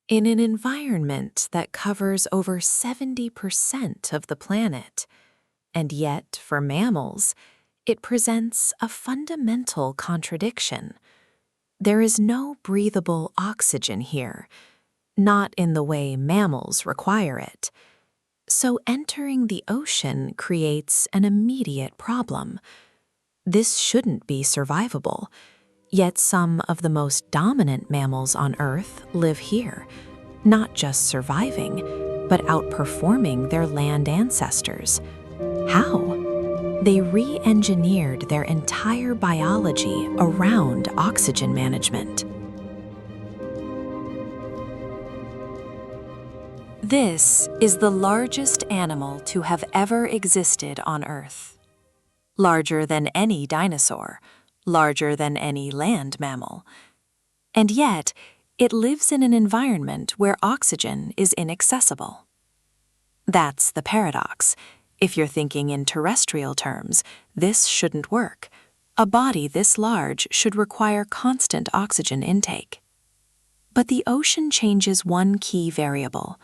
in an environment that covers over 70% of the planet. And yet, for mammals, it presents a fundamental contradiction. There is no breathable oxygen here, not in the way mammals require it. So entering the ocean creates an immediate problem. This shouldn't be survivable, yet some of the most dominant mammals on Earth live here, not just surviving, but outperforming their land ancestors. How? They re-engineered their entire biology around oxygen management. This is the largest animal to have ever existed on Earth. Larger than any dinosaur, larger than any land mammal. And yet, it lives in an environment where oxygen is inaccessible. That's the paradox. If you're thinking in terrestrial terms, this shouldn't work. A body this large should require constant oxygen intake. But the ocean changes one key variable.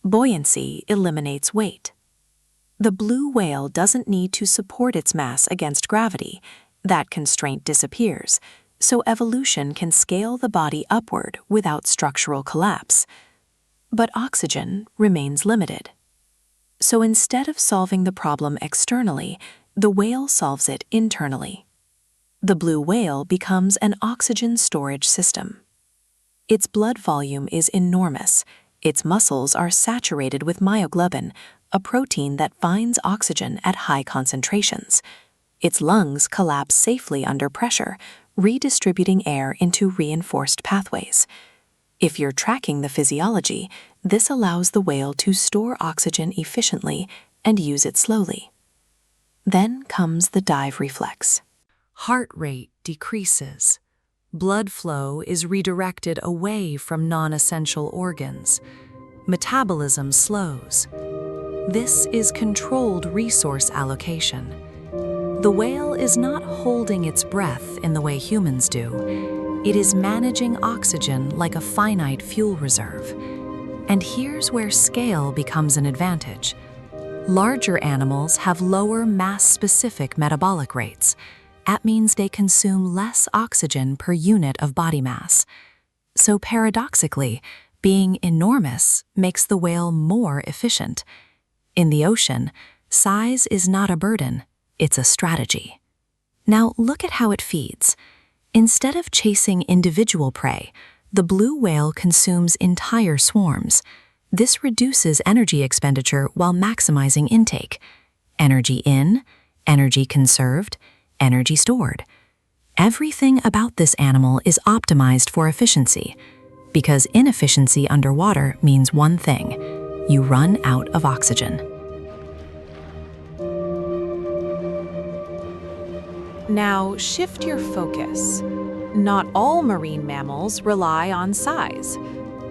Buoyancy eliminates weight. The blue whale doesn't need to support its mass against gravity. That constraint disappears, so evolution can scale the body upward without structural collapse. But oxygen remains limited. So instead of solving the problem externally, the whale solves it internally. The blue whale becomes an oxygen storage system. Its blood volume is enormous. Its muscles are saturated with myoglobin, a protein that finds oxygen at high concentrations. Its lungs collapse safely under pressure, redistributing air into reinforced pathways. If you're tracking the physiology, this allows the whale to store oxygen efficiently and use it slowly. Then comes the dive reflex. Heart rate decreases. Blood flow is redirected away from non-essential organs. Metabolism slows. This is controlled resource allocation. The whale is not holding its breath in the way humans do. It is managing oxygen like a finite fuel reserve. And here's where scale becomes an advantage. Larger animals have lower mass-specific metabolic rates. That means they consume less oxygen per unit of body mass. So paradoxically, being enormous makes the whale more efficient. In the ocean, size is not a burden, it's a strategy. Now look at how it feeds. Instead of chasing individual prey, the blue whale consumes entire swarms. This reduces energy expenditure while maximizing intake. Energy in, energy conserved, energy stored. Everything about this animal is optimized for efficiency, because inefficiency underwater means one thing: you run out of oxygen. Now shift your focus. Not all marine mammals rely on size.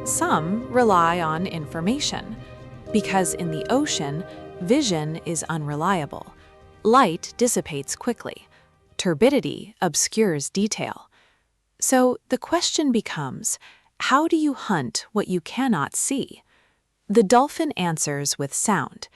Some rely on information. Because in the ocean, vision is unreliable. Light dissipates quickly. Turbidity obscures detail. So the question becomes, how do you hunt what you cannot see? The dolphin answers with sound.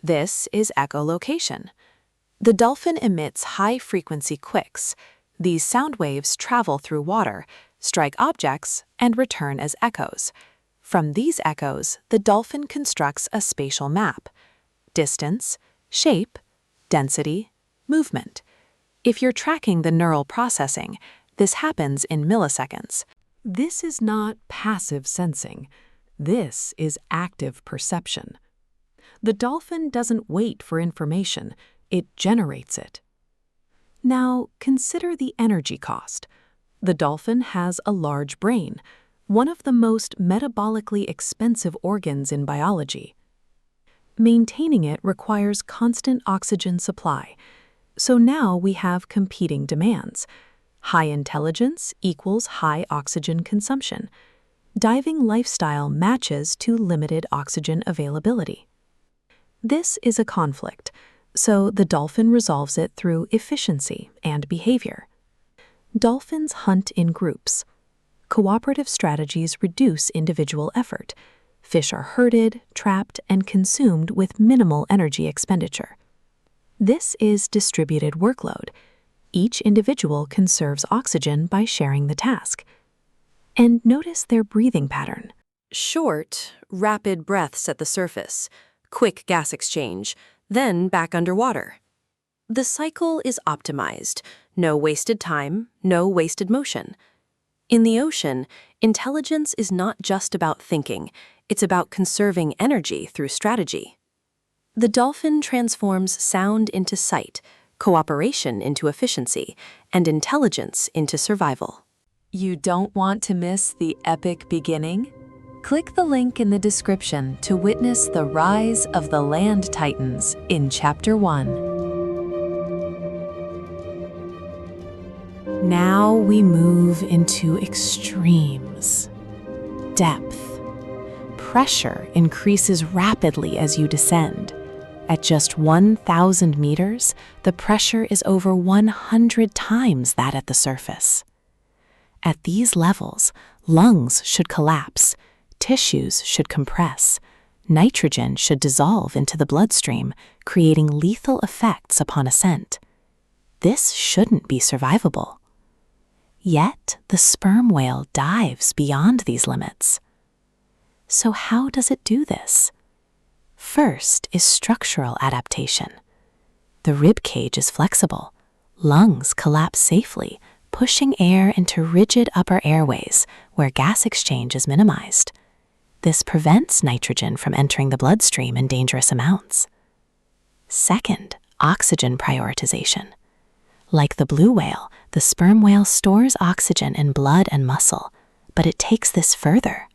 This is echolocation. The dolphin emits high-frequency quicks. These sound waves travel through water, strike objects, and return as echoes. From these echoes, the dolphin constructs a spatial map: distance, shape, density, movement. If you're tracking the neural processing, this happens in milliseconds. This is not passive sensing. This is active perception. The dolphin doesn't wait for information, it generates it. Now, consider the energy cost. The dolphin has a large brain, one of the most metabolically expensive organs in biology. Maintaining it requires constant oxygen supply. So now we have competing demands. High intelligence equals high oxygen consumption. Diving lifestyle matches to limited oxygen availability. This is a conflict, so the dolphin resolves it through efficiency and behavior. Dolphins hunt in groups. cooperative strategies reduce individual effort. Fish are herded, trapped, and consumed with minimal energy expenditure. This is distributed workload. Each individual conserves oxygen by sharing the task. And notice their breathing pattern. Short, rapid breaths at the surface, quick gas exchange, then back underwater. The cycle is optimized. No wasted time, no wasted motion. In the ocean, intelligence is not just about thinking, it's about conserving energy through strategy. The dolphin transforms sound into sight, cooperation into efficiency, and intelligence into survival. You don't want to miss the epic beginning? Click the link in the description to witness the rise of the land titans in Chapter 1. Now we move into extremes. Depth. Pressure increases rapidly as you descend. At just 1,000 meters, the pressure is over 100 times that at the surface. At these levels, lungs should collapse, tissues should compress, nitrogen should dissolve into the bloodstream, creating lethal effects upon ascent. This shouldn't be survivable. Yet, the sperm whale dives beyond these limits. So how does it do this? First is structural adaptation. The rib cage is flexible. Lungs collapse safely, pushing air into rigid upper airways where gas exchange is minimized. This prevents nitrogen from entering the bloodstream in dangerous amounts. Second, oxygen prioritization. Like the blue whale, the sperm whale stores oxygen in blood and muscle, but it takes this further.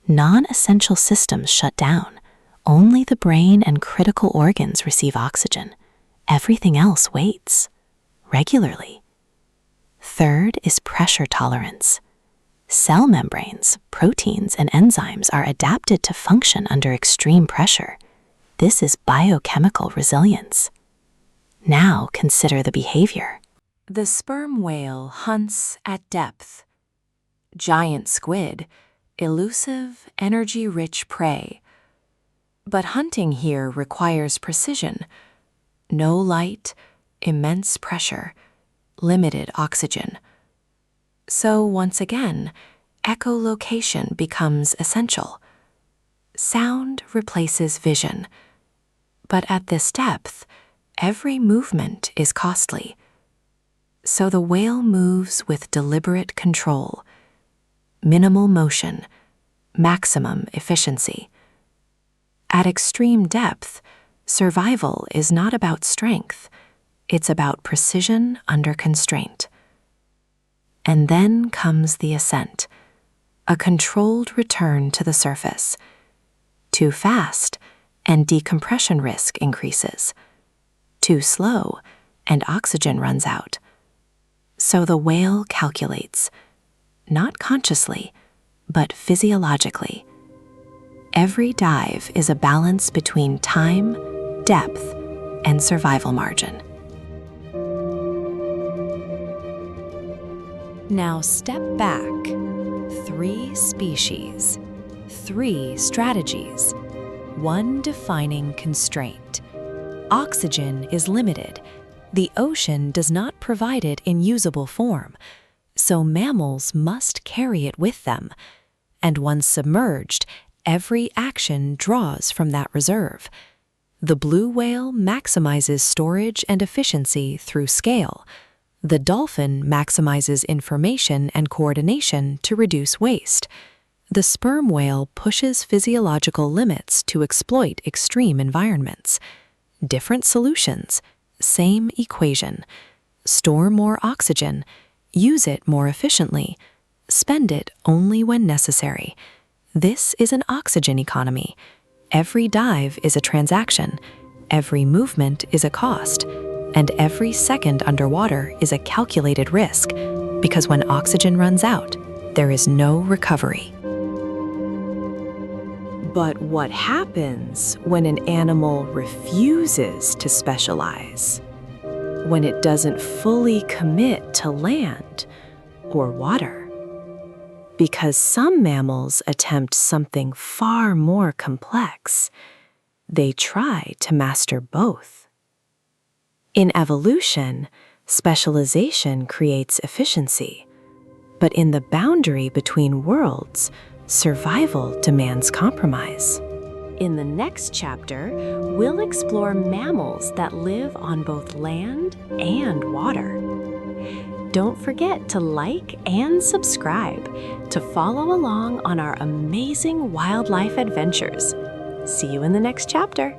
Non-essential systems shut down. Only the brain and critical organs receive oxygen. Everything else waits, regularly. Third is pressure tolerance. Cell membranes, proteins, and enzymes are adapted to function under extreme pressure. This is biochemical resilience. Now consider the behavior. The sperm whale hunts at depth. Giant squid, elusive, energy-rich prey. But hunting here requires precision. No light, immense pressure, limited oxygen. So once again, echolocation becomes essential. Sound replaces vision. But at this depth, every movement is costly. So the whale moves with deliberate control. Minimal motion, maximum efficiency. At extreme depth, survival is not about strength. It's about precision under constraint. And then comes the ascent, a controlled return to the surface. Too fast, and decompression risk increases. Too slow, and oxygen runs out. So the whale calculates, not consciously, but physiologically. Every dive is a balance between time, depth, and survival margin. Now step back. 3 species, 3 strategies, 1 defining constraint. Oxygen is limited. The ocean does not provide it in usable form, so mammals must carry it with them. And once submerged, every action draws from that reserve. The blue whale maximizes storage and efficiency through scale. The dolphin maximizes information and coordination to reduce waste. The sperm whale pushes physiological limits to exploit extreme environments. Different solutions, same equation. Store more oxygen, use it more efficiently, spend it only when necessary. This is an oxygen economy. Every dive is a transaction, every movement is a cost, and every second underwater is a calculated risk, because when oxygen runs out, there is no recovery. But what happens when an animal refuses to specialize? When it doesn't fully commit to land or water? Because some mammals attempt something far more complex. They try to master both. In evolution, specialization creates efficiency. But in the boundary between worlds, survival demands compromise. In the next chapter, we'll explore mammals that live on both land and water. Don't forget to like and subscribe to follow along on our amazing wildlife adventures. See you in the next chapter.